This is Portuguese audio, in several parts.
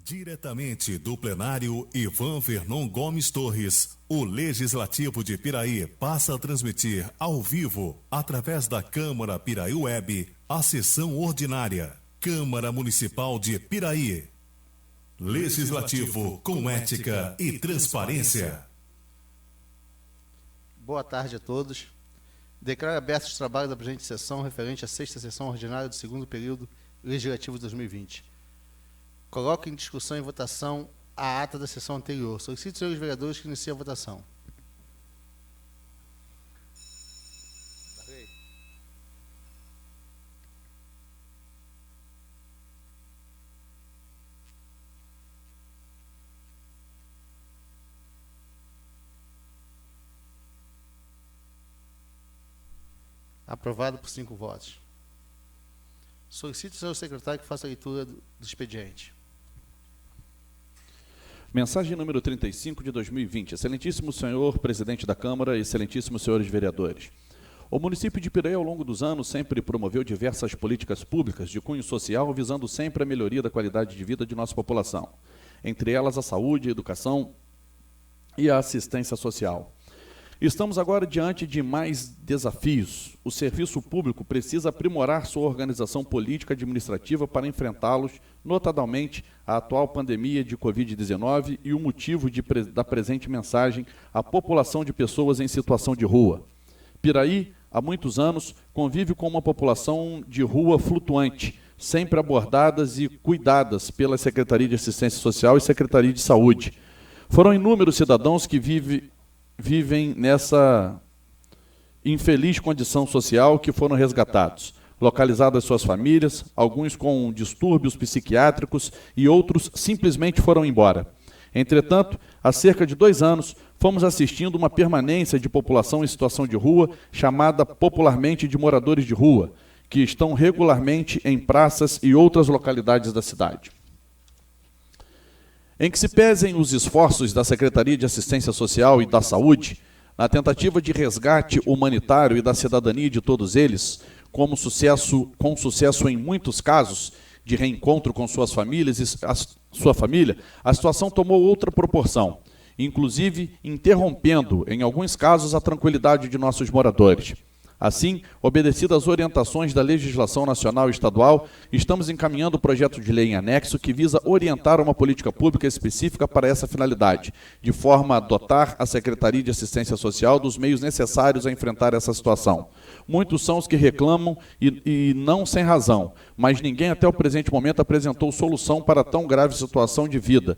Diretamente do plenário Ivan Vernon Gomes Torres, o Legislativo de Piraí passa a transmitir ao vivo, através da Câmara Piraí Web, a sessão ordinária. Câmara Municipal de Piraí. Legislativo com ética e transparência. Boa tarde a todos. Declaro abertos os trabalhos da presente sessão referente à sexta sessão ordinária do segundo período legislativo de 2020. Coloco em discussão e votação a ata da sessão anterior. Solicito, senhores vereadores, que iniciem a votação. Aprovado por 5 votos. Solicito, senhor secretário, que faça a leitura do expediente. Mensagem número 35 de 2020. Excelentíssimo senhor presidente da Câmara, excelentíssimos senhores vereadores. O município de Piraí, ao longo dos anos, sempre promoveu diversas políticas públicas de cunho social, visando sempre a melhoria da qualidade de vida de nossa população. Entre elas, a saúde, a educação e a assistência social. Estamos agora diante de mais desafios. O serviço público precisa aprimorar sua organização política e administrativa para enfrentá-los, notadamente a atual pandemia de Covid-19 e o motivo da presente mensagem à população de pessoas em situação de rua. Piraí, há muitos anos, convive com uma população de rua flutuante, sempre abordadas e cuidadas pela Secretaria de Assistência Social e Secretaria de Saúde. Foram inúmeros cidadãos que vivem nessa infeliz condição social que foram resgatados, localizadas suas famílias, alguns com distúrbios psiquiátricos e outros simplesmente foram embora. Entretanto, há cerca de 2 anos, fomos assistindo uma permanência de população em situação de rua, chamada popularmente de moradores de rua, que estão regularmente em praças e outras localidades da cidade. Em que se pesem os esforços da Secretaria de Assistência Social e da Saúde, na tentativa de resgate humanitário e da cidadania de todos eles, com sucesso em muitos casos, de reencontro com suas famílias e sua família, a situação tomou outra proporção, inclusive interrompendo, em alguns casos, a tranquilidade de nossos moradores. Assim, obedecidas as orientações da legislação nacional e estadual, estamos encaminhando o projeto de lei em anexo que visa orientar uma política pública específica para essa finalidade, de forma a dotar a Secretaria de Assistência Social dos meios necessários a enfrentar essa situação. Muitos são os que reclamam e não sem razão, mas ninguém até o presente momento apresentou solução para tão grave situação de vida.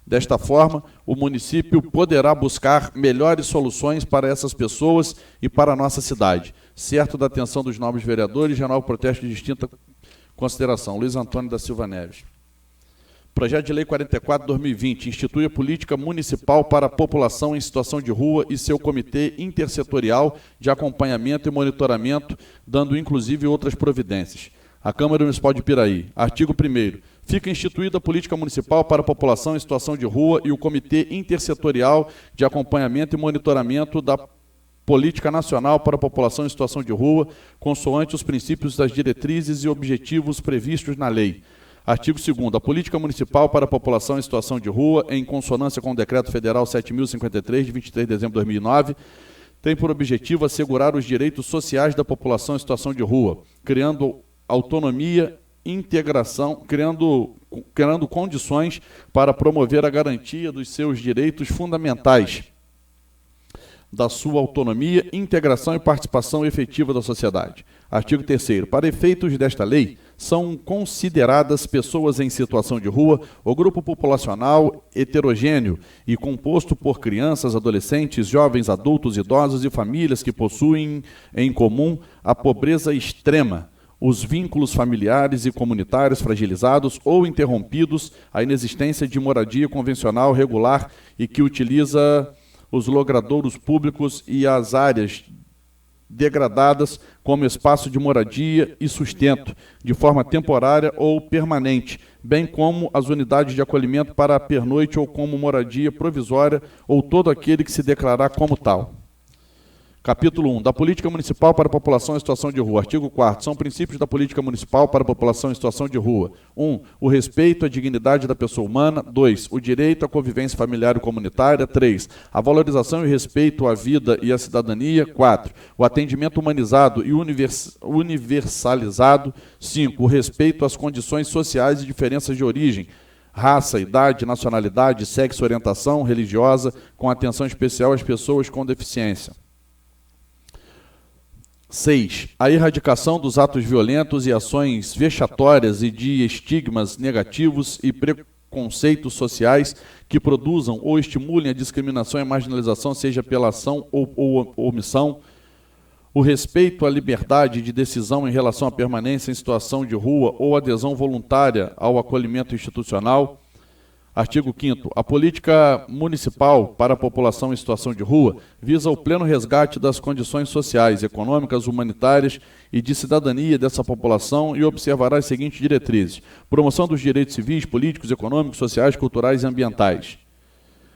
Desta forma, o município poderá buscar melhores soluções para essas pessoas e para a nossa cidade. Certo da atenção dos nobres vereadores, renovo o protesto de distinta consideração. Luiz Antônio da Silva Neves. Projeto de Lei 44/2020 institui a política municipal para a população em situação de rua e seu comitê intersetorial de acompanhamento e monitoramento, dando inclusive outras providências. A Câmara Municipal de Piraí. Artigo 1º. Fica instituída a política municipal para a população em situação de rua e o Comitê Intersetorial de Acompanhamento e Monitoramento da Política Nacional para a População em Situação de Rua, consoante os princípios das diretrizes e objetivos previstos na lei. Artigo 2º. A política municipal para a população em situação de rua, em consonância com o Decreto Federal 7.053, de 23 de dezembro de 2009, tem por objetivo assegurar os direitos sociais da população em situação de rua, criando autonomia, integração, criando condições para promover a garantia dos seus direitos fundamentais, da sua autonomia, integração e participação efetiva da sociedade. Artigo 3º. Para efeitos desta lei, são consideradas pessoas em situação de rua o grupo populacional heterogêneo e composto por crianças, adolescentes, jovens, adultos, idosos e famílias que possuem em comum a pobreza extrema, os vínculos familiares e comunitários fragilizados ou interrompidos, a inexistência de moradia convencional regular e que utiliza os logradouros públicos e as áreas degradadas como espaço de moradia e sustento, de forma temporária ou permanente, bem como as unidades de acolhimento para a pernoite ou como moradia provisória ou todo aquele que se declarar como tal. Capítulo 1. Da política municipal para a população em situação de rua. Artigo 4º. São princípios da política municipal para a população em situação de rua. 1. O respeito à dignidade da pessoa humana. 2. O direito à convivência familiar e comunitária. 3. A valorização e respeito à vida e à cidadania. 4. O atendimento humanizado e universalizado. 5. O respeito às condições sociais e diferenças de origem, raça, idade, nacionalidade, sexo, orientação religiosa, com atenção especial às pessoas com deficiência. 6. A erradicação dos atos violentos e ações vexatórias e de estigmas negativos e preconceitos sociais que produzam ou estimulem a discriminação e a marginalização, seja pela ação ou omissão. O respeito à liberdade de decisão em relação à permanência em situação de rua ou adesão voluntária ao acolhimento institucional. Artigo 5º. A política municipal para a população em situação de rua visa o pleno resgate das condições sociais, econômicas, humanitárias e de cidadania dessa população e observará as seguintes diretrizes: promoção dos direitos civis, políticos, econômicos, sociais, culturais e ambientais.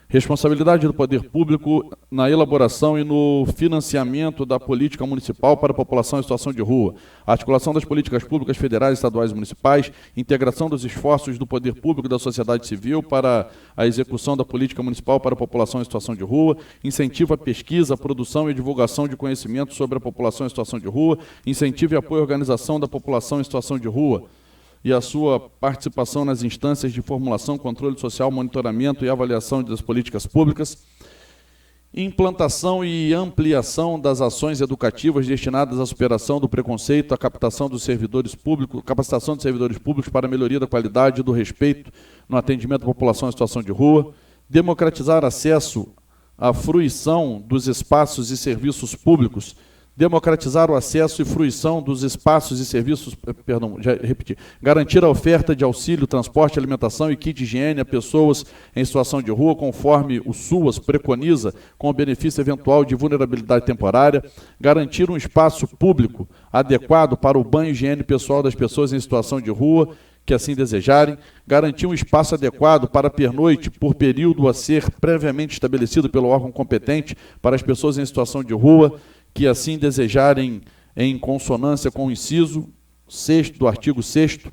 Responsabilidade do poder público na elaboração e no financiamento da política municipal para a população em situação de rua. Articulação das políticas públicas federais, estaduais e municipais. Integração dos esforços do poder público e da sociedade civil para a execução da política municipal para a população em situação de rua. Incentivo à pesquisa, à produção e divulgação de conhecimento sobre a população em situação de rua. Incentivo e apoio à organização da população em situação de rua e a sua participação nas instâncias de formulação, controle social, monitoramento e avaliação das políticas públicas. Implantação e ampliação das ações educativas destinadas à superação do preconceito, à captação dos servidores públicos, capacitação dos servidores públicos para a melhoria da qualidade e do respeito no atendimento à população em situação de rua. Democratizar acesso à fruição dos espaços e serviços públicos. Democratizar o acesso e fruição dos espaços e serviços, garantir a oferta de auxílio, transporte, alimentação e kit de higiene a pessoas em situação de rua, conforme o SUAS preconiza, com o benefício eventual de vulnerabilidade temporária, garantir um espaço público adequado para o banho e higiene pessoal das pessoas em situação de rua, que assim desejarem, garantir um espaço adequado para pernoite por período a ser previamente estabelecido pelo órgão competente para as pessoas em situação de rua, que assim desejarem, em consonância com o inciso 6º do artigo 6º.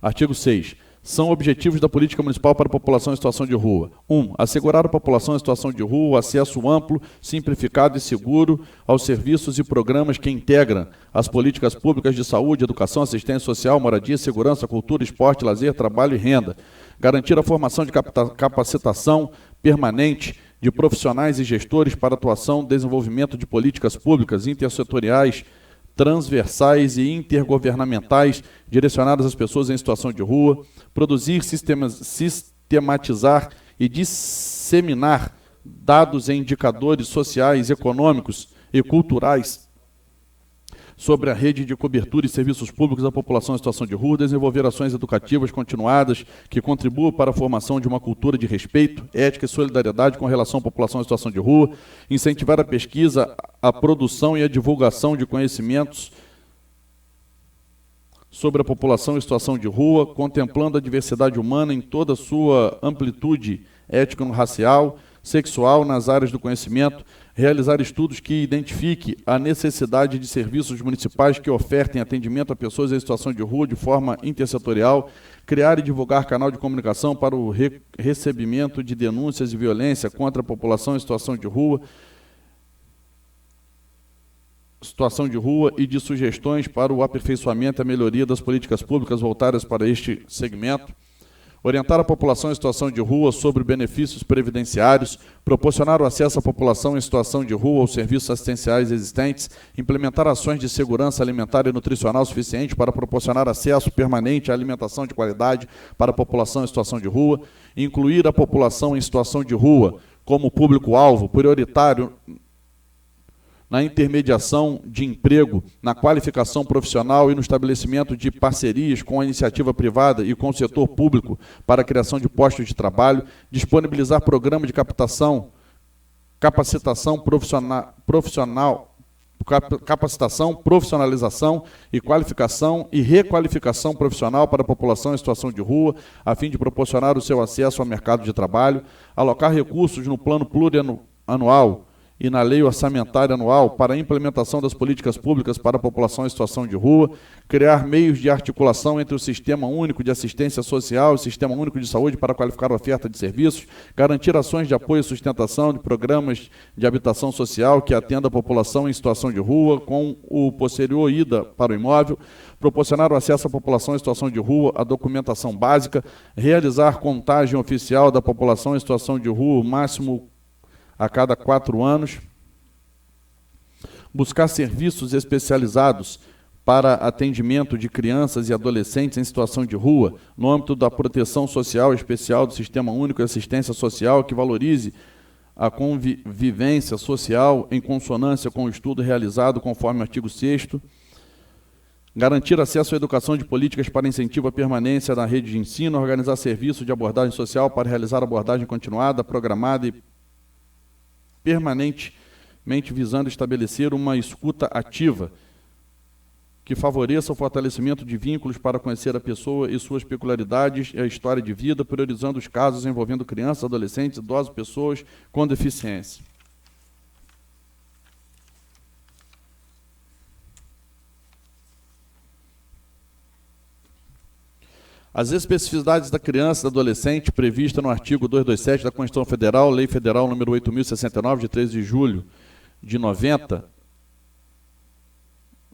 Artigo 6. São objetivos da política municipal para a população em situação de rua. 1. Assegurar à população em situação de rua o acesso amplo, simplificado e seguro aos serviços e programas que integram as políticas públicas de saúde, educação, assistência social, moradia, segurança, cultura, esporte, lazer, trabalho e renda. Garantir a formação de capacitação permanente de profissionais e gestores para atuação e desenvolvimento de políticas públicas intersetoriais, transversais e intergovernamentais direcionadas às pessoas em situação de rua, produzir, sistematizar e disseminar dados e indicadores sociais, econômicos e culturais sobre a rede de cobertura e serviços públicos da população em situação de rua, desenvolver ações educativas continuadas que contribuam para a formação de uma cultura de respeito, ética e solidariedade com relação à população em situação de rua, incentivar a pesquisa, a produção e a divulgação de conhecimentos sobre a população em situação de rua, contemplando a diversidade humana em toda a sua amplitude étnico-racial, sexual nas áreas do conhecimento, realizar estudos que identifiquem a necessidade de serviços municipais que ofertem atendimento a pessoas em situação de rua de forma intersetorial, criar e divulgar canal de comunicação para o recebimento de denúncias de violência contra a população em situação de rua e de sugestões para o aperfeiçoamento e a melhoria das políticas públicas voltadas para este segmento. Orientar a população em situação de rua sobre benefícios previdenciários, proporcionar o acesso à população em situação de rua aos serviços assistenciais existentes, implementar ações de segurança alimentar e nutricional suficiente para proporcionar acesso permanente à alimentação de qualidade para a população em situação de rua, incluir a população em situação de rua como público-alvo prioritário na intermediação de emprego, na qualificação profissional e no estabelecimento de parcerias com a iniciativa privada e com o setor público para a criação de postos de trabalho, disponibilizar programa de captação, capacitação capacitação, profissionalização e qualificação e requalificação profissional para a população em situação de rua, a fim de proporcionar o seu acesso ao mercado de trabalho, alocar recursos no plano plurianual e na Lei Orçamentária Anual para a implementação das políticas públicas para a população em situação de rua, criar meios de articulação entre o Sistema Único de Assistência Social e o Sistema Único de Saúde para qualificar a oferta de serviços, garantir ações de apoio e sustentação de programas de habitação social que atenda a população em situação de rua, com o posterior ida para o imóvel, proporcionar o acesso à população em situação de rua à documentação básica, realizar contagem oficial da população em situação de rua, máximo a cada 4 anos, buscar serviços especializados para atendimento de crianças e adolescentes em situação de rua, no âmbito da proteção social especial do Sistema Único de Assistência Social, que valorize a convivência social em consonância com o estudo realizado conforme o artigo 6º, garantir acesso à educação de políticas para incentivo à permanência na rede de ensino, organizar serviços de abordagem social para realizar abordagem continuada, programada e permanentemente visando estabelecer uma escuta ativa que favoreça o fortalecimento de vínculos para conhecer a pessoa e suas peculiaridades e a história de vida, priorizando os casos envolvendo crianças, adolescentes, idosos, pessoas com deficiência. As especificidades da criança e do adolescente prevista no artigo 227 da Constituição Federal, Lei Federal número 8.069, de 13 de julho de 90,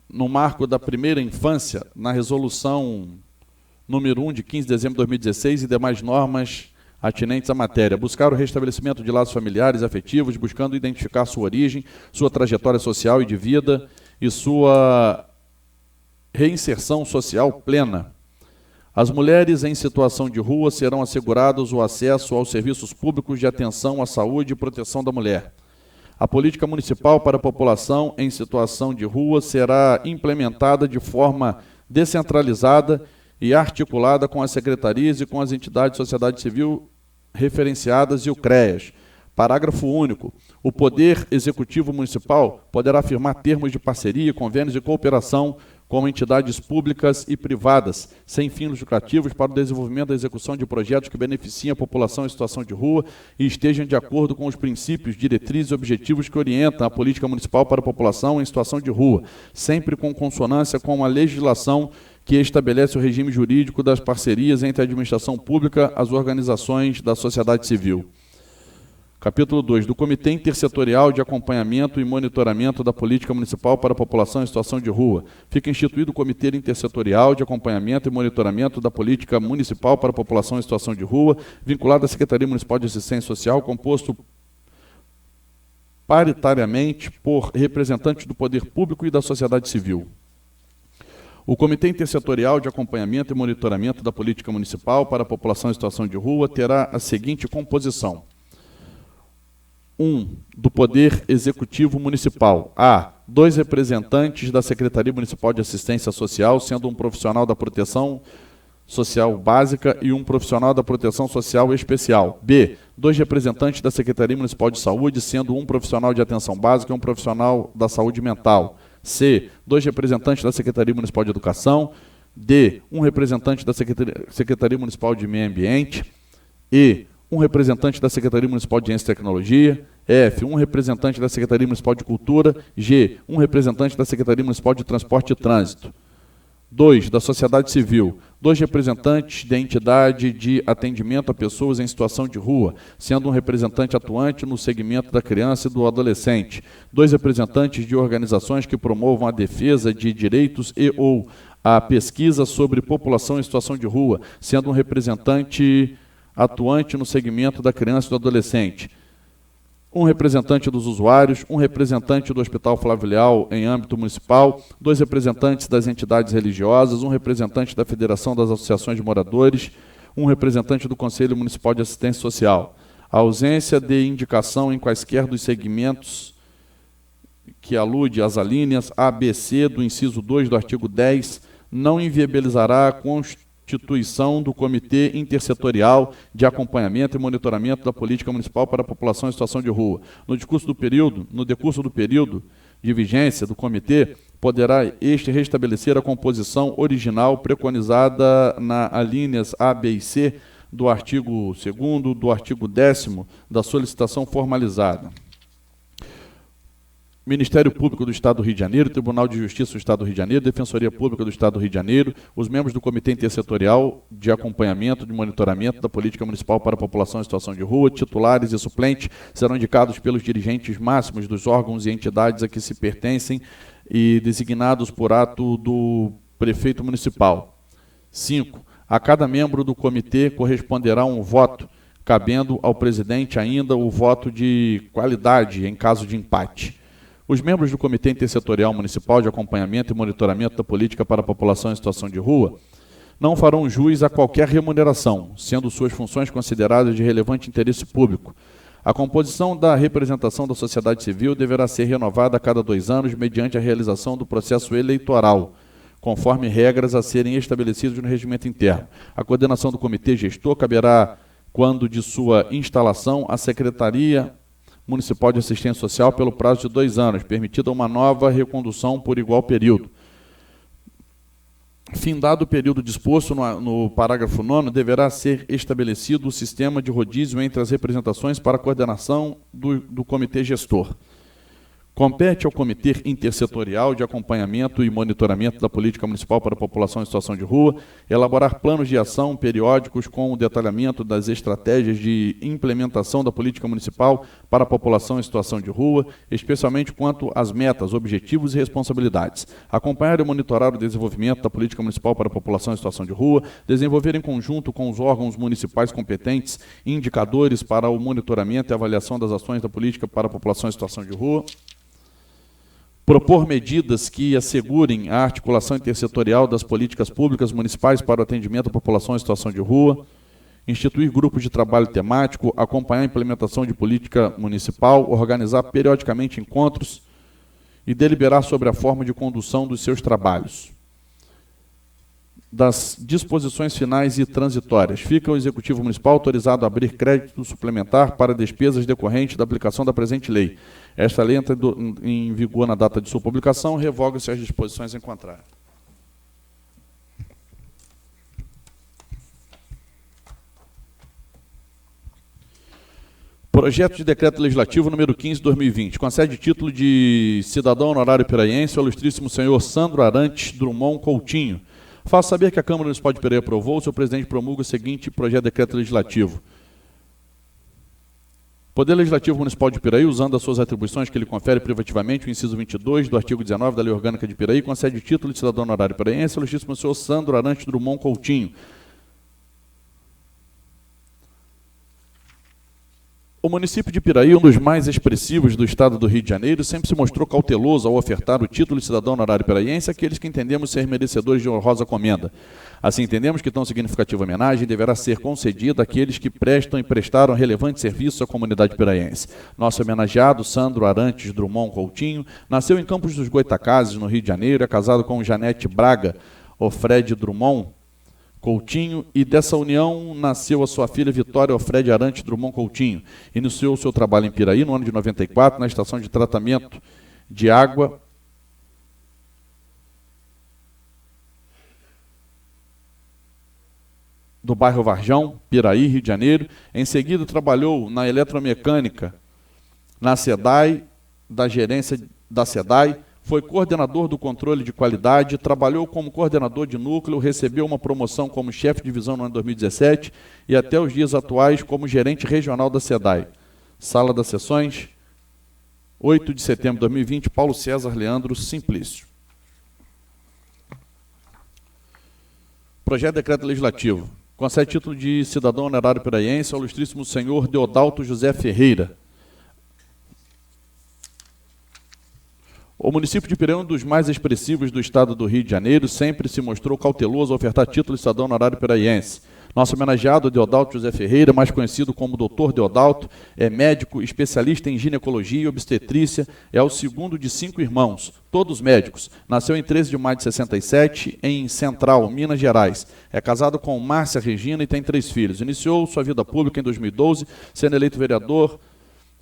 no marco da primeira infância, na resolução número 1 de 15 de dezembro de 2016 e demais normas atinentes à matéria. Buscar o restabelecimento de laços familiares e afetivos, buscando identificar sua origem, sua trajetória social e de vida e sua reinserção social plena. As mulheres em situação de rua serão assegurados o acesso aos serviços públicos de atenção à saúde e proteção da mulher. A política municipal para a população em situação de rua será implementada de forma descentralizada e articulada com as secretarias e com as entidades de sociedade civil referenciadas e o CREAS. Parágrafo único. O Poder Executivo Municipal poderá firmar termos de parceria, convênios de cooperação com entidades públicas e privadas, sem fins lucrativos, para o desenvolvimento da execução de projetos que beneficiem a população em situação de rua e estejam de acordo com os princípios, diretrizes e objetivos que orientam a política municipal para a população em situação de rua, sempre com consonância com a legislação que estabelece o regime jurídico das parcerias entre a administração pública e as organizações da sociedade civil. Capítulo 2. Do Comitê Intersetorial de Acompanhamento e Monitoramento da Política Municipal para a População em Situação de Rua. Fica instituído o Comitê Intersetorial de Acompanhamento e Monitoramento da Política Municipal para a População em Situação de Rua, vinculado à Secretaria Municipal de Assistência Social, composto paritariamente por representantes do poder público e da sociedade civil. O Comitê Intersetorial de Acompanhamento e Monitoramento da Política Municipal para a População em Situação de Rua terá a seguinte composição. 1. Do Poder Executivo Municipal. A. 2 representantes da Secretaria Municipal de Assistência Social, sendo um profissional da Proteção Social Básica e um profissional da Proteção Social Especial. B. 2 representantes da Secretaria Municipal de Saúde, sendo um profissional de Atenção Básica e um profissional da Saúde Mental. C. 2 representantes da Secretaria Municipal de Educação. D. 1 representante da Secretaria Municipal de Meio Ambiente. E. 1 representante da Secretaria Municipal de Ciência e Tecnologia. F. 1 representante da Secretaria Municipal de Cultura. G. 1 representante da Secretaria Municipal de Transporte e Trânsito. 2. Da sociedade civil. 2 representantes da entidade de atendimento a pessoas em situação de rua, sendo um representante atuante no segmento da criança e do adolescente. 2 representantes de organizações que promovam a defesa de direitos e ou a pesquisa sobre população em situação de rua, sendo um representante atuante no segmento da criança e do adolescente. 1 representante dos usuários, 1 representante do Hospital Flávio Leal em âmbito municipal, 2 representantes das entidades religiosas, 1 representante da Federação das Associações de Moradores, 1 representante do Conselho Municipal de Assistência Social. A ausência de indicação em quaisquer dos segmentos que alude às alíneas A, B, C do inciso 2 do artigo 10 não inviabilizará a constituição do Comitê Intersetorial de Acompanhamento e Monitoramento da Política Municipal para a População em Situação de Rua. No decurso do período de vigência do comitê, poderá este restabelecer a composição original preconizada na alíneas A, B e C do artigo 2º, do artigo 10º da solicitação formalizada. Ministério Público do Estado do Rio de Janeiro, Tribunal de Justiça do Estado do Rio de Janeiro, Defensoria Pública do Estado do Rio de Janeiro, os membros do Comitê Intersetorial de Acompanhamento e Monitoramento da Política Municipal para a População em Situação de Rua, titulares e suplentes serão indicados pelos dirigentes máximos dos órgãos e entidades a que se pertencem e designados por ato do prefeito municipal. 5. A cada membro do comitê corresponderá um voto, cabendo ao presidente ainda o voto de qualidade em caso de empate. Os membros do Comitê Intersetorial Municipal de Acompanhamento e Monitoramento da Política para a População em Situação de Rua não farão jus a qualquer remuneração, sendo suas funções consideradas de relevante interesse público. A composição da representação da sociedade civil deverá ser renovada a cada 2 anos mediante a realização do processo eleitoral, conforme regras a serem estabelecidas no regimento interno. A coordenação do comitê gestor caberá, quando de sua instalação, à Secretaria Municipal de Assistência Social pelo prazo de 2 anos, permitida uma nova recondução por igual período. Findado o período disposto no parágrafo 9º, deverá ser estabelecido o sistema de rodízio entre as representações para a coordenação do comitê gestor. Compete ao Comitê Intersetorial de Acompanhamento e Monitoramento da Política Municipal para a População em Situação de Rua elaborar planos de ação periódicos com o detalhamento das estratégias de implementação da política municipal para a população em situação de rua, especialmente quanto às metas, objetivos e responsabilidades. Acompanhar e monitorar o desenvolvimento da política municipal para a população em situação de rua, desenvolver em conjunto com os órgãos municipais competentes indicadores para o monitoramento e avaliação das ações da política para a população em situação de rua, propor medidas que assegurem a articulação intersetorial das políticas públicas municipais para o atendimento à população em situação de rua, instituir grupos de trabalho temático, acompanhar a implementação de política municipal, organizar periodicamente encontros e deliberar sobre a forma de condução dos seus trabalhos. Das disposições finais e transitórias. Fica o Executivo Municipal autorizado a abrir crédito suplementar para despesas decorrentes da aplicação da presente lei. Esta lei entra em vigor na data de sua publicação, revoga-se as disposições em contrário. Projeto de Decreto Legislativo número 15/2020, concede título de cidadão honorário piraiense ao ilustríssimo senhor Sandro Arantes Drummond Coutinho. Faço saber que a Câmara Municipal de Piraí aprovou, o senhor presidente promulga o seguinte projeto de decreto legislativo. Poder Legislativo Municipal de Piraí, usando as suas atribuições que lhe confere privativamente, o inciso 22 do artigo 19 da Lei Orgânica de Piraí, concede título de cidadão honorário piraiense ao ilustríssimo senhor Sandro Arantes Drummond Coutinho. O município de Piraí, um dos mais expressivos do estado do Rio de Janeiro, sempre se mostrou cauteloso ao ofertar o título de cidadão honorário piraiense àqueles que entendemos ser merecedores de honrosa comenda. Assim, entendemos que tão significativa homenagem deverá ser concedida àqueles que prestam e prestaram relevante serviço à comunidade piraiense. Nosso homenageado, Sandro Arantes Drummond Coutinho, nasceu em Campos dos Goitacazes, no Rio de Janeiro, é casado com Janete Braga Ofrede Drummond Coutinho, e dessa união nasceu a sua filha Vitória Ofrede Arantes Drummond Coutinho. Iniciou seu trabalho em Piraí no ano de 94, na estação de tratamento de água do bairro Varjão, Piraí, Rio de Janeiro. Em seguida, trabalhou na eletromecânica, na SEDAI, da gerência da SEDAI, foi coordenador do controle de qualidade, trabalhou como coordenador de núcleo, recebeu uma promoção como chefe de divisão no ano de 2017 e até os dias atuais como gerente regional da SEDAI. Sala das Sessões, 8 de setembro de 2020, Paulo César Leandro Simplício. Projeto de Decreto Legislativo. Concede título de cidadão honorário piraiense ao ilustríssimo senhor Deodalto José Ferreira. O município de Piraí, um dos mais expressivos do estado do Rio de Janeiro, sempre se mostrou cauteloso ao ofertar título de cidadão honorário piraiense. Nosso homenageado, Deodalto José Ferreira, mais conhecido como Dr. Deodalto, é médico, especialista em ginecologia e obstetrícia, é o segundo de 5 irmãos, todos médicos. Nasceu em 13 de maio de 67, em Central, Minas Gerais. É casado com Márcia Regina e tem 3 filhos. Iniciou sua vida pública em 2012, sendo eleito vereador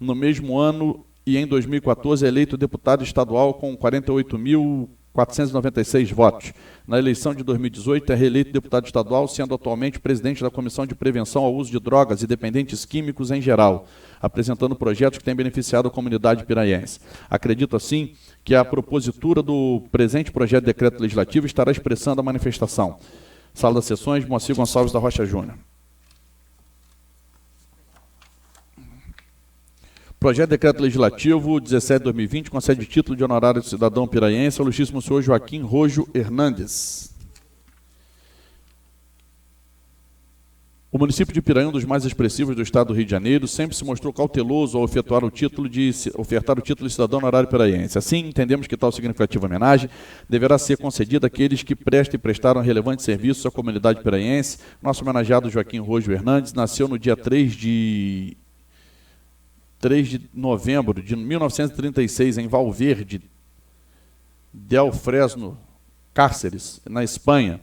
no mesmo ano, e em 2014 é eleito deputado estadual com 48.000 496 votos. Na eleição de 2018, é reeleito deputado estadual, sendo atualmente presidente da Comissão de Prevenção ao Uso de Drogas e Dependentes Químicos em geral, apresentando projetos que têm beneficiado a comunidade piraiense. Acredito, assim, que a propositura do presente projeto de decreto legislativo estará expressando a manifestação. Sala das Sessões, Moacir Gonçalves da Rocha Júnior. Projeto de Decreto Legislativo 17/2020 concede título de honorário de cidadão piraiense ao ilustríssimo senhor Joaquim Rojo Hernandes. O município de Piraí, um dos mais expressivos do estado do Rio de Janeiro, sempre se mostrou cauteloso ao ofertar o título de cidadão honorário piraiense. Assim, entendemos que tal significativa homenagem deverá ser concedida àqueles que prestam e prestaram relevantes serviços à comunidade piraiense. Nosso homenageado Joaquim Rojo Hernandes nasceu no dia 3 de novembro de 1936, em Valverde del Fresno, Cáceres, na Espanha.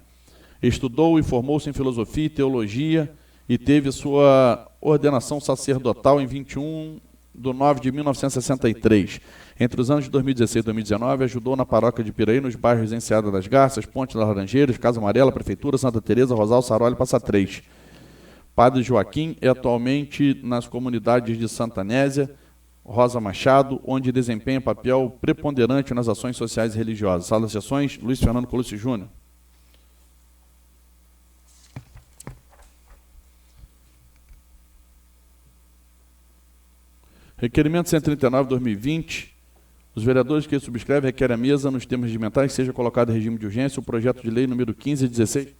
Estudou e formou-se em filosofia e teologia e teve sua ordenação sacerdotal em 21 de 9 de 1963. Entre os anos de 2016 e 2019, ajudou na paróquia de Piraí, nos bairros Enseada das Garças, Ponte das Laranjeiras, Casa Amarela, Prefeitura, Santa Teresa, Rosal, Saroli e Passa Três. Padre Joaquim é atualmente nas comunidades de Santa Anésia, Rosa Machado, onde desempenha papel preponderante nas ações sociais e religiosas. Sala das Sessões, Luiz Fernando Colucci Júnior. Requerimento 139/2020. Os vereadores que subscrevem requerem à mesa, nos termos regimentais, que seja colocado em regime de urgência o projeto de lei número 1516.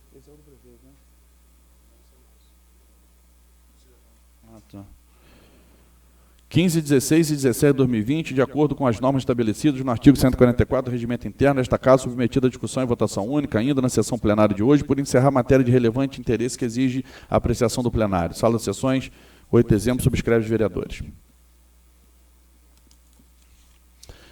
15, 16 e 17/2020, de acordo com as normas estabelecidas no artigo 144 do Regimento Interno, nesta casa submetida à discussão e votação única, ainda na sessão plenária de hoje, por encerrar matéria de relevante interesse que exige a apreciação do plenário. Sala das Sessões, 8 de dezembro, subscreve os vereadores.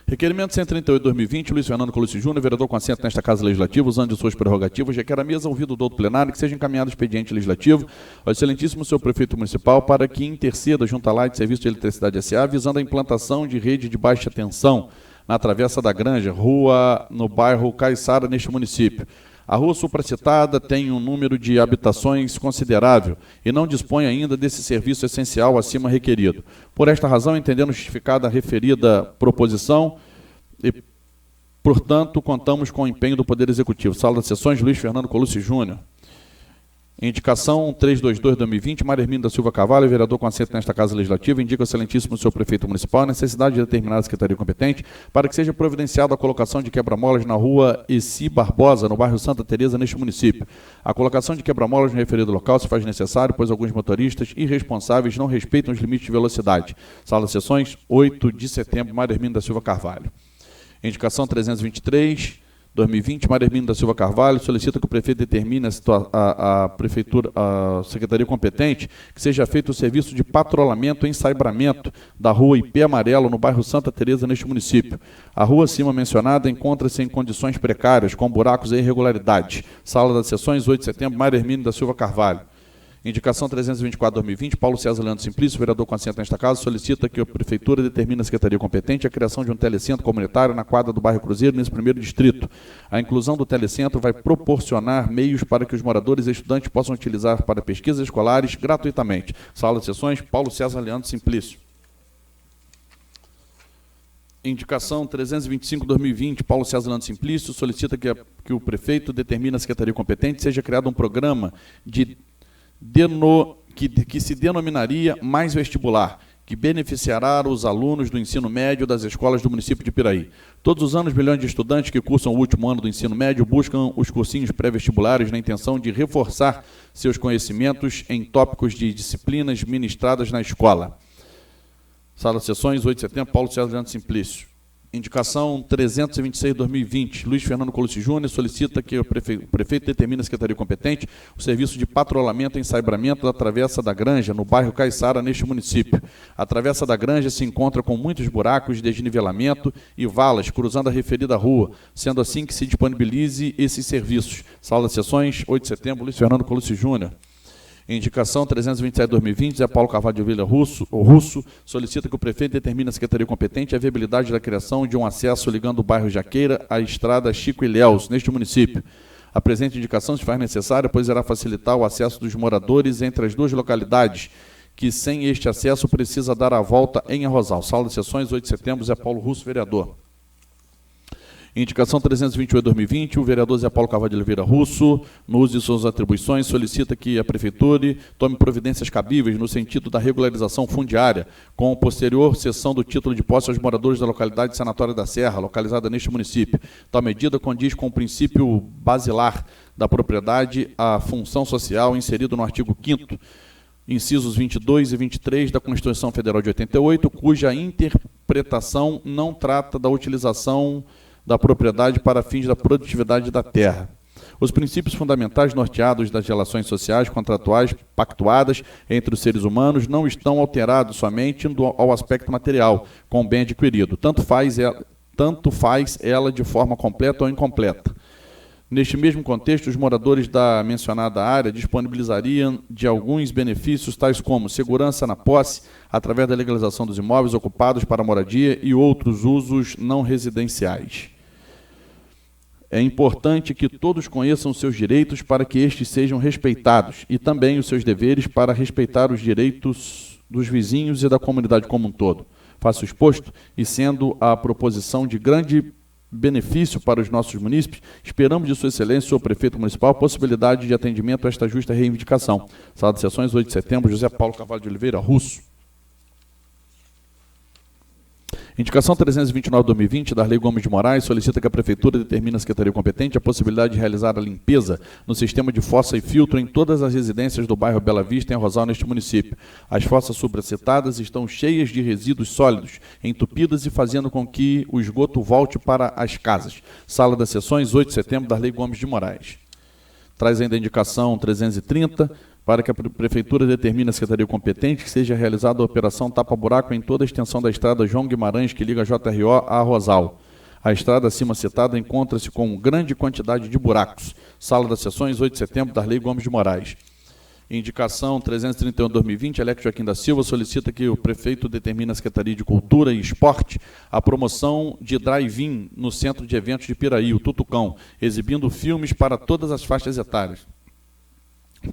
Requerimento 138/2020, Luiz Fernando Colucci Júnior, vereador com assento nesta Casa Legislativa, usando de suas prerrogativas, requer à mesa, ouvido do outro plenário, que seja encaminhado expediente legislativo ao excelentíssimo senhor prefeito municipal para que interceda junto à Light de Serviço de Eletricidade S.A., visando a implantação de rede de baixa tensão na Travessa da Granja, rua no bairro Caiçara, neste município. A rua supracitada tem um número de habitações considerável e não dispõe ainda desse serviço essencial acima requerido. Por esta razão, entendendo justificada a referida proposição e, portanto, contamos com o empenho do Poder Executivo. Sala das Sessões, Luiz Fernando Colucci Júnior. Indicação 322/2020, Mário Hermínio da Silva Carvalho, vereador com assento nesta Casa Legislativa, indica ao excelentíssimo senhor prefeito municipal a necessidade de determinar a secretaria competente para que seja providenciada a colocação de quebra-molas na rua Eci Barbosa, no bairro Santa Teresa, neste município. A colocação de quebra-molas no referido local se faz necessário, pois alguns motoristas irresponsáveis não respeitam os limites de velocidade. Sala das Sessões, 8 de setembro, Mário Hermínio da Silva Carvalho. Indicação 323/2020, Mário Hermínio da Silva Carvalho solicita que o prefeito determine a secretaria competente que seja feito o serviço de patrulhamento e ensaibramento da rua IP Amarelo, no bairro Santa Teresa, neste município. A rua acima mencionada encontra-se em condições precárias, com buracos e irregularidades. Sala das Sessões, 8 de setembro, Mário Hermínio da Silva Carvalho. Indicação 324/2020, Paulo César Leandro Simplício, vereador com assento nesta casa, solicita que a Prefeitura determine a Secretaria competente a criação de um telecentro comunitário na quadra do bairro Cruzeiro, nesse primeiro distrito. A inclusão do telecentro vai proporcionar meios para que os moradores e estudantes possam utilizar para pesquisas escolares gratuitamente. Sala de Sessões, Paulo César Leandro Simplício. Indicação 325/2020, Paulo César Leandro Simplício, solicita que o prefeito determine a Secretaria competente seja criado um programa que se denominaria Mais Vestibular, que beneficiará os alunos do ensino médio das escolas do município de Piraí. Todos os anos, milhões de estudantes que cursam o último ano do ensino médio buscam os cursinhos pré-vestibulares na intenção de reforçar seus conhecimentos em tópicos de disciplinas ministradas na escola. Sala de Sessões, 8 de setembro, Paulo César Leandro Simplício. Indicação 326/2020, Luiz Fernando Colucci Júnior solicita que o prefeito determine a secretaria competente o serviço de patrulhamento e ensaibramento da Travessa da Granja, no bairro Caiçara, neste município. A Travessa da Granja se encontra com muitos buracos de desnivelamento e valas cruzando a referida rua, sendo assim que se disponibilize esses serviços. Sala de Sessões, 8 de setembro, Luiz Fernando Colucci Júnior. Indicação 327/2020, Zé Paulo Carvalho de Oliveira Russo solicita que o prefeito determine a secretaria competente a viabilidade da criação de um acesso ligando o bairro Jaqueira à estrada Chico Ilhéus, neste município. A presente indicação se faz necessária, pois irá facilitar o acesso dos moradores entre as duas localidades, que sem este acesso precisa dar a volta em Arrozal. Sala de sessões, 8 de setembro, Zé Paulo Russo, vereador. Indicação 328/2020, o vereador Zé Paulo Carvalho de Oliveira Russo, no uso de suas atribuições, solicita que a Prefeitura tome providências cabíveis no sentido da regularização fundiária, com posterior cessão do título de posse aos moradores da localidade de Sanatório da Serra, localizada neste município. Tal medida condiz com o princípio basilar da propriedade à função social inserido no artigo 5º, incisos 22 e 23 da Constituição Federal de 88, cuja interpretação não trata da utilização da propriedade para fins da produtividade da terra. Os princípios fundamentais norteados das relações sociais contratuais pactuadas entre os seres humanos não estão alterados somente ao aspecto material, com o bem adquirido, tanto faz ela de forma completa ou incompleta. Neste mesmo contexto, os moradores da mencionada área disponibilizariam de alguns benefícios, tais como segurança na posse, através da legalização dos imóveis ocupados para moradia e outros usos não residenciais. É importante que todos conheçam seus direitos para que estes sejam respeitados e também os seus deveres para respeitar os direitos dos vizinhos e da comunidade como um todo. Faço o exposto e, sendo a proposição de grande benefício para os nossos munícipes, esperamos de Sua Excelência, o Prefeito Municipal, a possibilidade de atendimento a esta justa reivindicação. Sala de sessões, 8 de setembro, José Paulo Carvalho de Oliveira Russo. Indicação 329/2020, Darley Gomes de Moraes, solicita que a Prefeitura determine à Secretaria competente a possibilidade de realizar a limpeza no sistema de fossa e filtro em todas as residências do bairro Bela Vista, em Arrozal, neste município. As fossas supracitadas estão cheias de resíduos sólidos, entupidas e fazendo com que o esgoto volte para as casas. Sala das sessões, 8 de setembro, Darley Gomes de Moraes. Traz ainda a indicação 330, para que a Prefeitura determine a Secretaria competente que seja realizada a operação tapa-buraco em toda a extensão da estrada João Guimarães, que liga a JRO a Arrozal. A estrada acima citada encontra-se com grande quantidade de buracos. Sala das sessões, 8 de setembro, Darley Gomes de Moraes. Indicação 331/2020, Alex Joaquim da Silva solicita que o prefeito determine à Secretaria de Cultura e Esporte a promoção de drive-in no Centro de Eventos de Piraí, o Tutucão, exibindo filmes para todas as faixas etárias.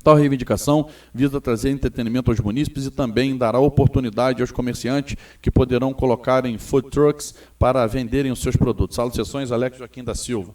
Tal reivindicação visa trazer entretenimento aos munícipes e também dará oportunidade aos comerciantes que poderão colocar em food trucks para venderem os seus produtos. Sala de sessões, Alex Joaquim da Silva.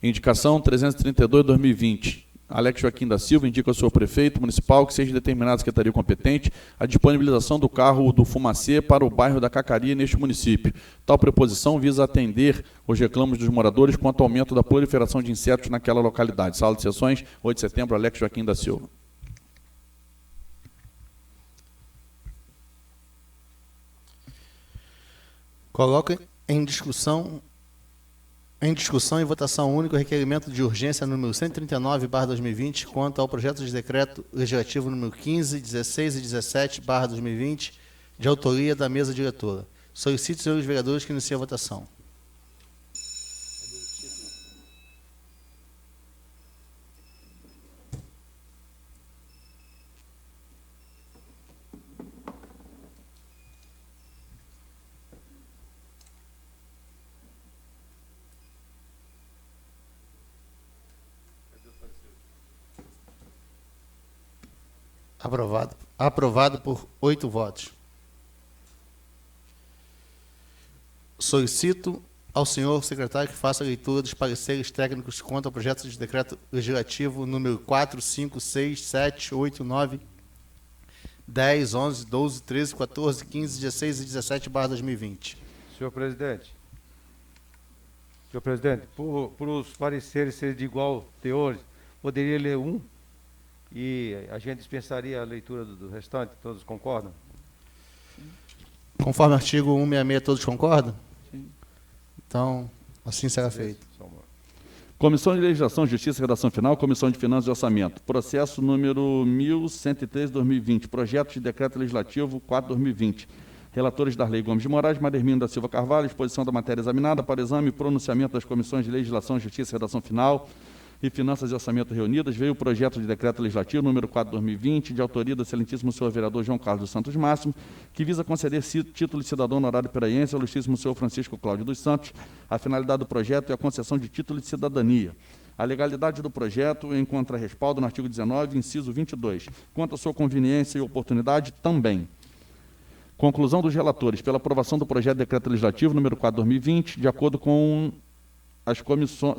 Indicação 332/2020. Alex Joaquim da Silva indica ao seu prefeito municipal que seja determinada a Secretaria competente a disponibilização do carro do Fumacê para o bairro da Cacaria neste município. Tal preposição visa atender os reclamos dos moradores quanto ao aumento da proliferação de insetos naquela localidade. Sala de sessões, 8 de setembro, Alex Joaquim da Silva. Coloco em discussão e votação única o requerimento de urgência número 139/2020 quanto ao projeto de decreto legislativo número 15, 16 e 17/2020, de autoria da mesa diretora. Solicito, senhores vereadores, que iniciem a votação. Aprovado. Aprovado por 8 votos. Solicito ao senhor secretário que faça a leitura dos pareceres técnicos quanto ao projeto de decreto legislativo número 4, 5, 6, 7, 8, 9, 10, 11, 12, 13, 14, 15, 16 e 17/2020. Senhor presidente, por os pareceres serem de igual teor, poderia ler um e a gente dispensaria a leitura do restante? Todos concordam? Conforme o artigo 166, todos concordam? Sim. Então, assim será feito. Comissão de Legislação, Justiça e Redação Final, Comissão de Finanças e Orçamento. Processo número 1103/2020, Projeto de Decreto Legislativo 4/2020. Relatores Darley Gomes de Moraes, Madermino da Silva Carvalho, exposição da matéria examinada para exame e pronunciamento das Comissões de Legislação, Justiça e Redação Final, e Finanças e Orçamento reunidas, veio o projeto de decreto legislativo número 4/2020, de autoria do excelentíssimo senhor vereador João Carlos dos Santos Máximo, que visa conceder título de cidadão honorário piraiense ao ilustríssimo senhor Francisco Cláudio dos Santos. A finalidade do projeto é a concessão de título de cidadania. A legalidade do projeto encontra respaldo no artigo 19, inciso 22. Quanto à sua conveniência e oportunidade, também. Conclusão dos relatores. Pela aprovação do projeto de decreto legislativo número 4/2020, de acordo com as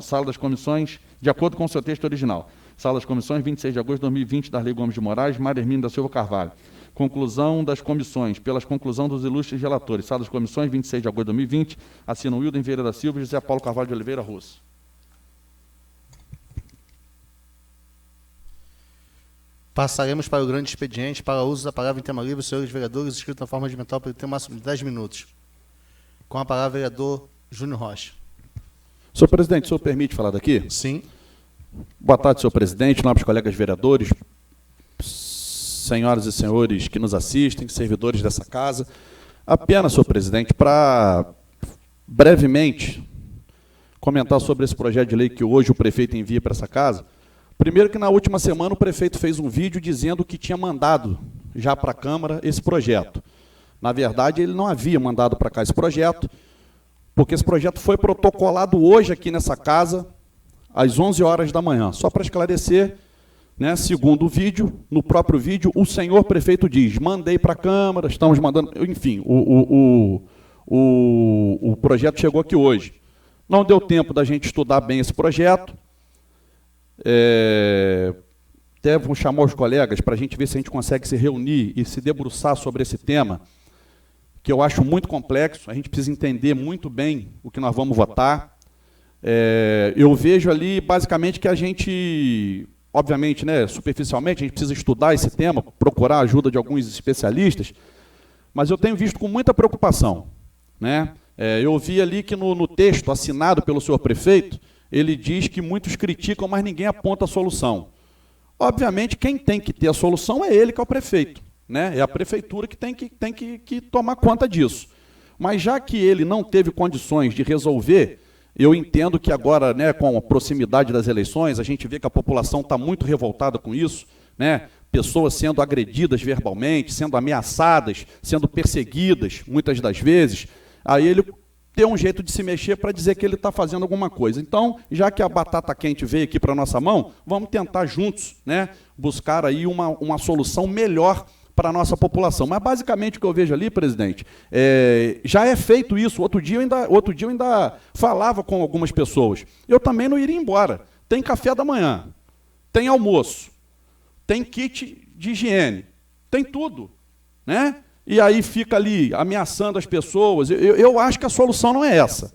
sala das comissões, de acordo com o seu texto original. Sala das comissões, 26 de agosto de 2020, Darley Gomes de Moraes, Mário Hermínio da Silva Carvalho. Conclusão das comissões, pelas conclusões dos ilustres relatores. Sala das comissões, 26 de agosto de 2020, assinam Wilden Vieira da Silva e José Paulo Carvalho de Oliveira Russo. Passaremos para o grande expediente. Para o uso da palavra em tema livre, os senhores vereadores, inscritos na forma regimental, podem ter um máximo de 10 minutos. Com a palavra, vereador Júnior Rocha. Senhor presidente, o senhor permite falar daqui? Sim. Boa tarde, senhor presidente, nobres colegas vereadores, senhoras e senhores que nos assistem, servidores dessa casa. Apenas, senhor presidente, para brevemente comentar sobre esse projeto de lei que hoje o prefeito envia para essa casa. Primeiro que na última semana o prefeito fez um vídeo dizendo que tinha mandado já para a Câmara esse projeto. Na verdade, ele não havia mandado para cá esse projeto, porque esse projeto foi protocolado hoje aqui nessa casa, às 11 horas da manhã. Só para esclarecer, né, segundo o vídeo, no próprio vídeo, o senhor prefeito diz, mandei para a Câmara, estamos mandando... Enfim, o projeto chegou aqui hoje. Não deu tempo da gente estudar bem esse projeto. Até vou chamar os colegas para a gente ver se a gente consegue se reunir e se debruçar sobre esse tema, que eu acho muito complexo, a gente precisa entender muito bem o que nós vamos votar. Eu vejo ali, basicamente, que a gente, obviamente, né, superficialmente, a gente precisa estudar esse tema, procurar a ajuda de alguns especialistas, mas eu tenho visto com muita preocupação, né? Eu vi ali que no texto assinado pelo senhor prefeito, ele diz que muitos criticam, mas ninguém aponta a solução. Obviamente, quem tem que ter a solução é ele, que é o prefeito, né? É a prefeitura que tem que tomar conta disso. Mas já que ele não teve condições de resolver, eu entendo que agora, né, com a proximidade das eleições, a gente vê que a população está muito revoltada com isso, né? Pessoas sendo agredidas verbalmente, sendo ameaçadas, sendo perseguidas, muitas das vezes. Aí ele ter um jeito de se mexer para dizer que ele está fazendo alguma coisa. Então, já que a batata quente veio aqui para a nossa mão, vamos tentar juntos, né, buscar aí uma solução melhor para a nossa população. Mas, basicamente, o que eu vejo ali, presidente, já é feito isso. Outro dia eu ainda falava com algumas pessoas. Eu também não iria embora. Tem café da manhã, tem almoço, tem kit de higiene, tem tudo, né? E aí fica ali ameaçando as pessoas. Eu acho que a solução não é essa.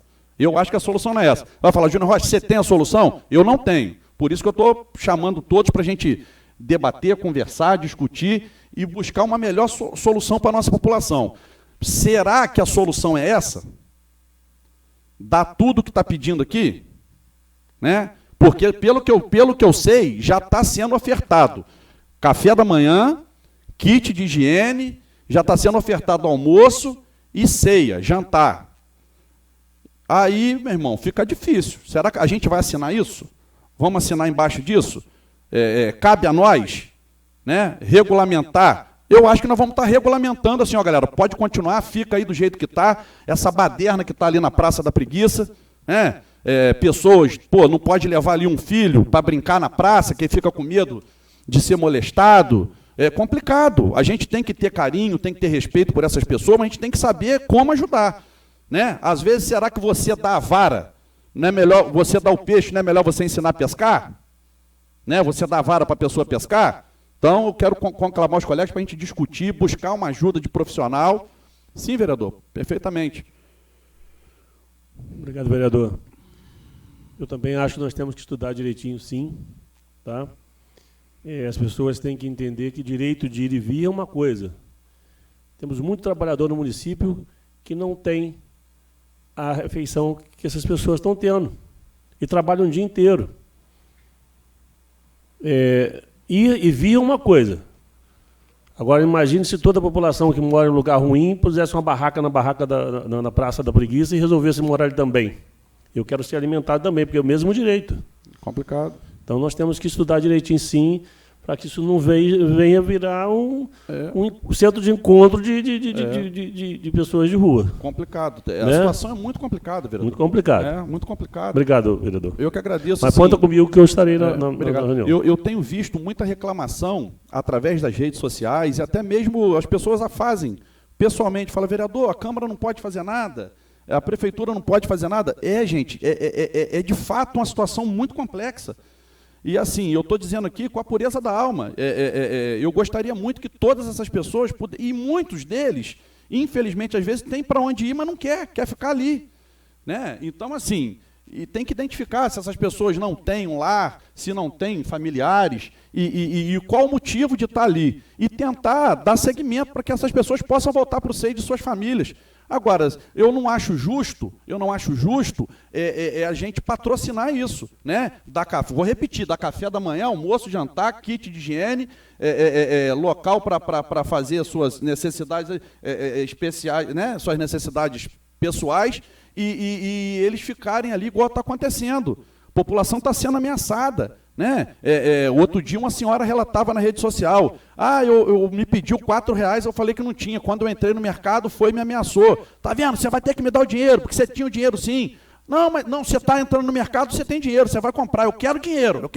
Vai falar, Júnior Rocha, você tem a solução? Eu não tenho. Por isso que eu estou chamando todos para a gente debater, conversar, discutir e buscar uma melhor solução para a nossa população. Será que a solução é essa? Dá tudo o que está pedindo aqui? Né? Porque, pelo que eu sei, já está sendo ofertado. Café da manhã, kit de higiene... Já está sendo ofertado almoço e ceia, jantar. Aí, meu irmão, fica difícil. Será que a gente vai assinar isso? Vamos assinar embaixo disso? Cabe a nós, né, regulamentar. Eu acho que nós vamos estar regulamentando assim, ó, galera, pode continuar, fica aí do jeito que está, essa baderna que está ali na Praça da Preguiça, né? Pessoas, não pode levar ali um filho para brincar na praça, que fica com medo de ser molestado. É complicado. A gente tem que ter carinho, tem que ter respeito por essas pessoas, mas a gente tem que saber como ajudar, né? Às vezes, será que você dá a vara, não é melhor você dar o peixe, não é melhor você ensinar a pescar? Né? Você dá a vara para a pessoa pescar? Então, eu quero conclamar os colegas para a gente discutir, buscar uma ajuda de profissional. Sim, vereador, perfeitamente. Obrigado, vereador. Eu também acho que nós temos que estudar direitinho, sim, tá? As pessoas têm que entender que direito de ir e vir é uma coisa. Temos muito trabalhador no município que não tem a refeição que essas pessoas estão tendo e trabalham o dia inteiro. Ir e vir é uma coisa. Agora, imagine se toda a população que mora em um lugar ruim pusesse uma barraca na Praça da Preguiça e resolvesse morar ali também. Eu quero ser alimentado também, porque é o mesmo direito. Complicado. Então, nós temos que estudar direitinho, sim, para que isso não venha virar um centro de encontro de pessoas de rua. Complicado. Né? A situação é muito complicada, vereador. Muito complicado. É, muito complicado. Obrigado, vereador. Eu que agradeço. Mas assim, conta comigo que eu estarei na reunião. Eu tenho visto muita reclamação através das redes sociais, e até mesmo as pessoas a fazem pessoalmente. Fala, vereador, a Câmara não pode fazer nada, a Prefeitura não pode fazer nada. Gente, é de fato uma situação muito complexa. E assim, eu estou dizendo aqui com a pureza da alma, eu gostaria muito que todas essas pessoas, e muitos deles, infelizmente, às vezes, tem para onde ir, mas não quer ficar ali. Né? Então, assim, e tem que identificar se essas pessoas não têm um lar, se não têm familiares, e qual o motivo de estar ali. E tentar dar seguimento para que essas pessoas possam voltar para o seio de suas famílias. Agora, eu não acho justo a gente patrocinar isso, né? Vou repetir, dar café da manhã, almoço, jantar, kit de higiene, local para fazer suas necessidades especiais, né? Suas necessidades pessoais, e eles ficarem ali igual está acontecendo. A população está sendo ameaçada. Né? Outro dia uma senhora relatava na rede social, eu me pediu R$4, eu falei que não tinha, quando eu entrei no mercado foi e me ameaçou, tá vendo, você vai ter que me dar o dinheiro, porque você tinha o dinheiro sim. Mas não, você está entrando no mercado, você tem dinheiro, você vai comprar, eu quero dinheiro,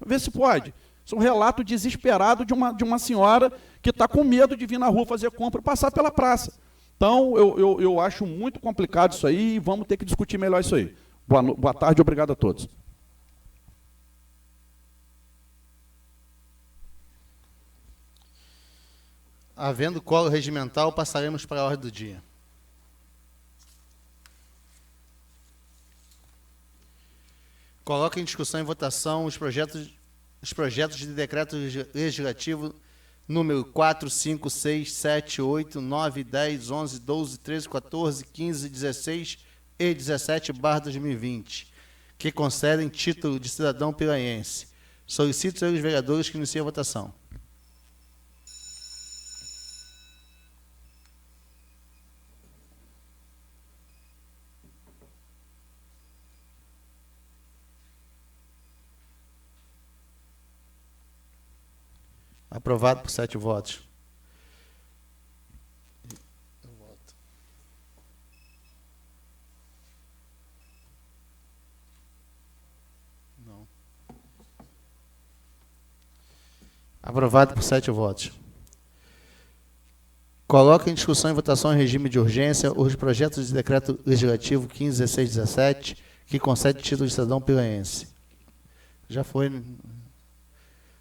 vê se pode. Isso é um relato desesperado de uma senhora que está com medo de vir na rua fazer compra e passar pela praça. Então eu acho muito complicado isso aí, e vamos ter que discutir melhor isso aí. Boa tarde, obrigado a todos. Havendo quórum regimental, passaremos para a ordem do dia. Coloco em discussão e votação os projetos de decreto legislativo número 4, 5, 6, 7, 8, 9, 10, 11, 12, 13, 14, 15, 16 e 17/2020, que concedem título de cidadão piranhense. Solicito aos senhores vereadores que iniciem a votação. Aprovado por 7 votos. Eu voto. Não. Aprovado por 7 votos. Coloco em discussão e votação em regime de urgência os projetos de decreto legislativo 15, 16, 17, que concede título de cidadão piranhense. Já foi.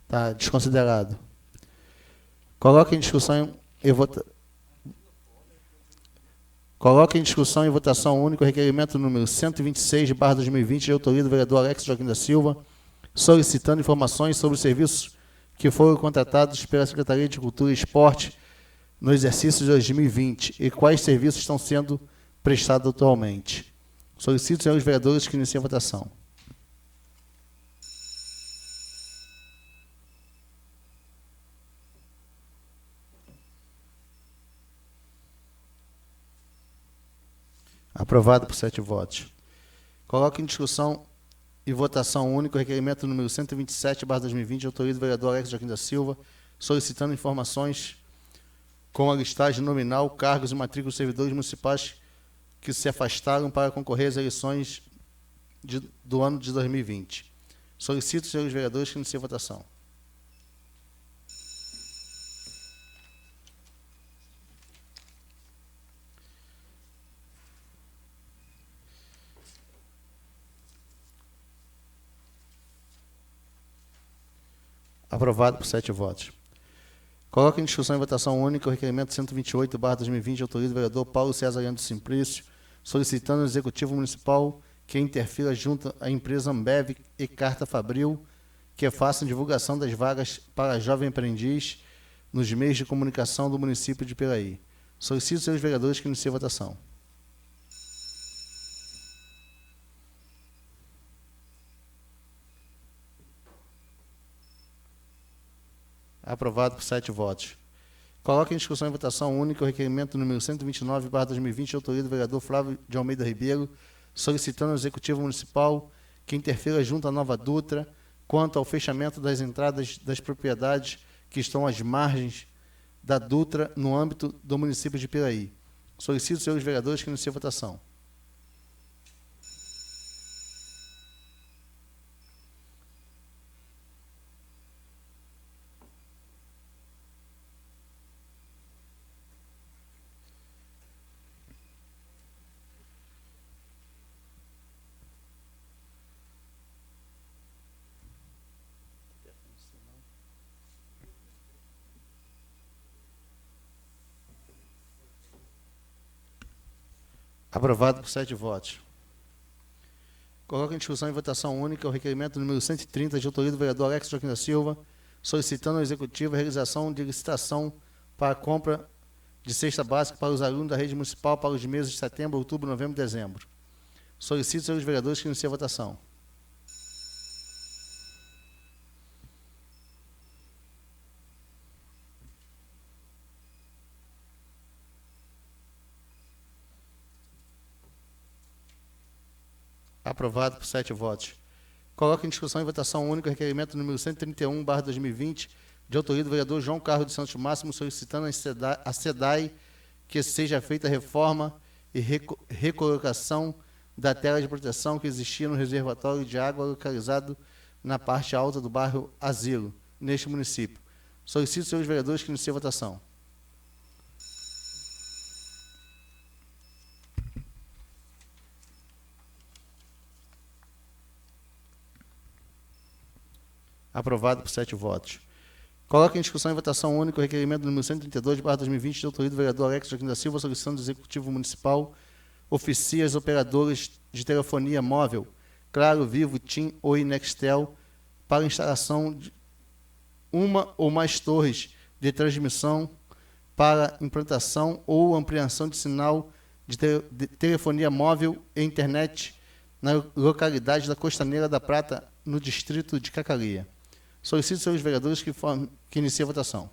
Está desconsiderado. Coloque em discussão e votação única o requerimento número 126/2020, de autoria do vereador Alex Joaquim da Silva, solicitando informações sobre os serviços que foram contratados pela Secretaria de Cultura e Esporte no exercício de 2020 e quais serviços estão sendo prestados atualmente. Solicito, senhores vereadores, que iniciem a votação. Aprovado por 7 votos. Coloco em discussão e votação única o requerimento número 127/2020, de autoria do vereador Alex Joaquim da Silva, solicitando informações com a listagem nominal, cargos e matrículas de servidores municipais que se afastaram para concorrer às eleições do ano de 2020. Solicito, senhores vereadores, que iniciem a votação. Aprovado por 7 votos. Coloco em discussão e votação única o requerimento 128/2020, de autoria do vereador Paulo César Leandro Simplício, solicitando ao Executivo Municipal que interfira junto à empresa Ambev e Carta Fabril, que façam divulgação das vagas para jovem aprendiz nos meios de comunicação do município de Piraí. Solicito, senhores vereadores, que iniciem a votação. Aprovado por 7 votos. Coloco em discussão e votação única o requerimento número 129/2020, de autoria do vereador Flávio de Almeida Ribeiro, solicitando ao Executivo Municipal que interfira junto à Nova Dutra quanto ao fechamento das entradas das propriedades que estão às margens da Dutra no âmbito do município de Piraí. Solicito aos senhores vereadores que iniciem a votação. Aprovado por 7 votos. Coloco em discussão e votação única o requerimento número 130 de autoria do vereador Alex Joaquim da Silva, solicitando ao Executivo a realização de licitação para a compra de cesta básica para os alunos da rede municipal para os meses de setembro, outubro, novembro e dezembro. Solicito aos senhores vereadores que iniciem a votação. Aprovado por 7 votos. Coloco em discussão e votação única o requerimento número 131/2020, de autoria do vereador João Carlos de Santos Máximo, solicitando à SEDAI que seja feita a reforma e recolocação da tela de proteção que existia no reservatório de água localizado na parte alta do bairro Asilo, neste município. Solicito aos senhores vereadores que iniciem a votação. Aprovado por 7 votos. Coloco em discussão e votação única o requerimento número 132/2020, de autoria do vereador Alex Joaquim da Silva, solicitando do Executivo Municipal oficie as operadoras de telefonia móvel, Claro, Vivo, TIM, Oi e Nextel, para instalação de uma ou mais torres de transmissão para implantação ou ampliação de sinal de telefonia móvel e internet na localidade da Costaneira da Prata, no distrito de Cacaria. Solicito aos senhores vereadores que iniciem a votação.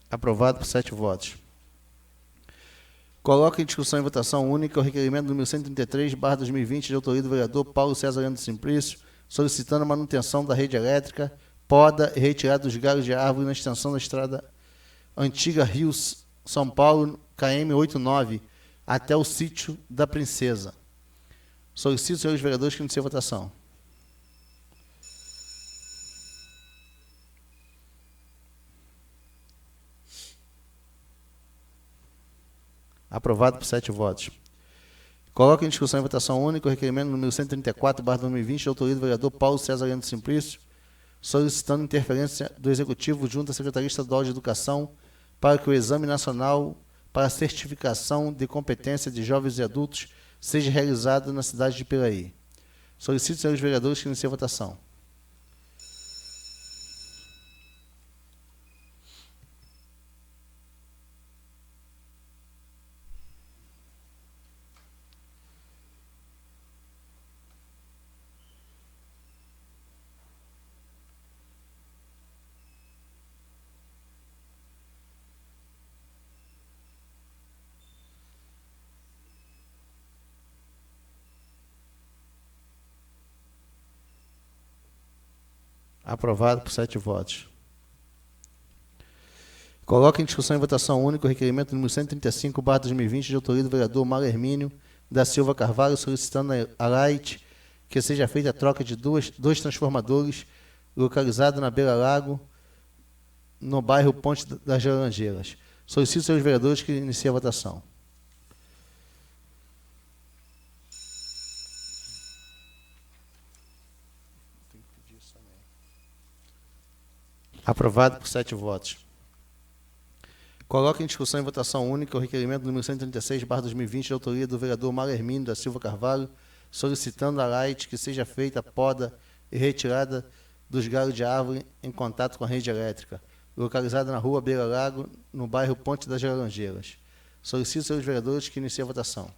Aprovado por 7 votos. Coloco em discussão e votação única o requerimento número 133/2020, de autoria do vereador Paulo César Leandro Simplício, solicitando a manutenção da rede elétrica, poda e retirada dos galhos de árvore na extensão da estrada antiga Rios São Paulo, KM 89, até o sítio da Princesa. Solicito aos senhores vereadores que iniciem a votação. Aprovado por 7 votos. Coloco em discussão e votação única o requerimento número 134/2020, de autoria do vereador Paulo César Leandro Simplício, solicitando interferência do Executivo junto à Secretaria Estadual de Educação para que o Exame Nacional para a Certificação de Competência de Jovens e Adultos seja realizado na cidade de Piraí. Solicito aos senhores vereadores que iniciem a votação. Aprovado por 7 votos. Coloco em discussão e votação única o requerimento número 135/2020, de autoria do vereador Mário Hermínio da Silva Carvalho, solicitando a Light que seja feita a troca de dois transformadores localizados na Beira Lago, no bairro Ponte das Laranjeiras. Solicito aos senhores vereadores que iniciem a votação. Aprovado por 7 votos. Coloco em discussão e votação única o requerimento número 136/2020, de autoria do vereador Mário Hermínio da Silva Carvalho, solicitando a Light que seja feita a poda e retirada dos galhos de árvore em contato com a rede elétrica, localizada na rua Beira Lago, no bairro Ponte das Laranjeiras. Solicito aos senhores vereadores que iniciem a votação.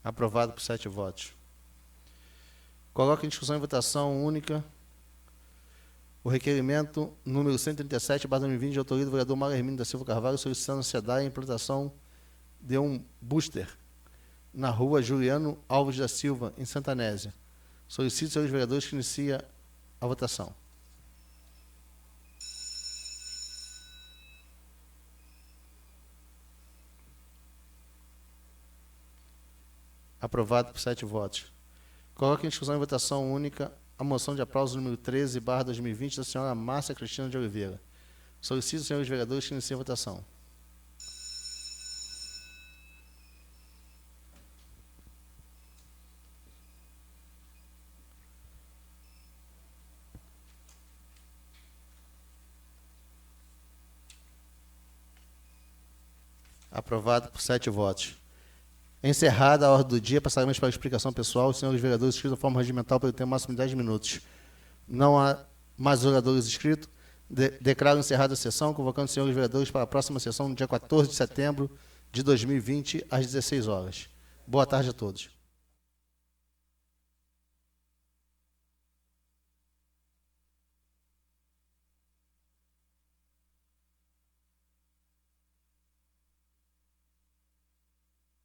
Aprovado por 7 votos. Coloco em discussão e votação única o requerimento número 137/2020, de autoria do vereador Mário Hermínio da Silva Carvalho, solicitando a SEDAI a implantação de um booster na rua Juliano Alves da Silva, em Santa Anésia. Solicito, senhores vereadores, que inicie a votação. Aprovado por 7 votos. Coloque em discussão e votação única a moção de aplauso número 13/2020 da senhora Márcia Cristina de Oliveira. Solicito, senhores vereadores, que iniciem a votação. Aprovado por 7 votos. Encerrada a ordem do dia, passaremos para a explicação pessoal. Os senhores vereadores inscritos de forma regimental podem ter um máximo de 10 minutos. Não há mais oradores inscritos. Declaro encerrada a sessão, convocando os senhores vereadores para a próxima sessão, no dia 14 de setembro de 2020, às 16 horas. Boa tarde a todos.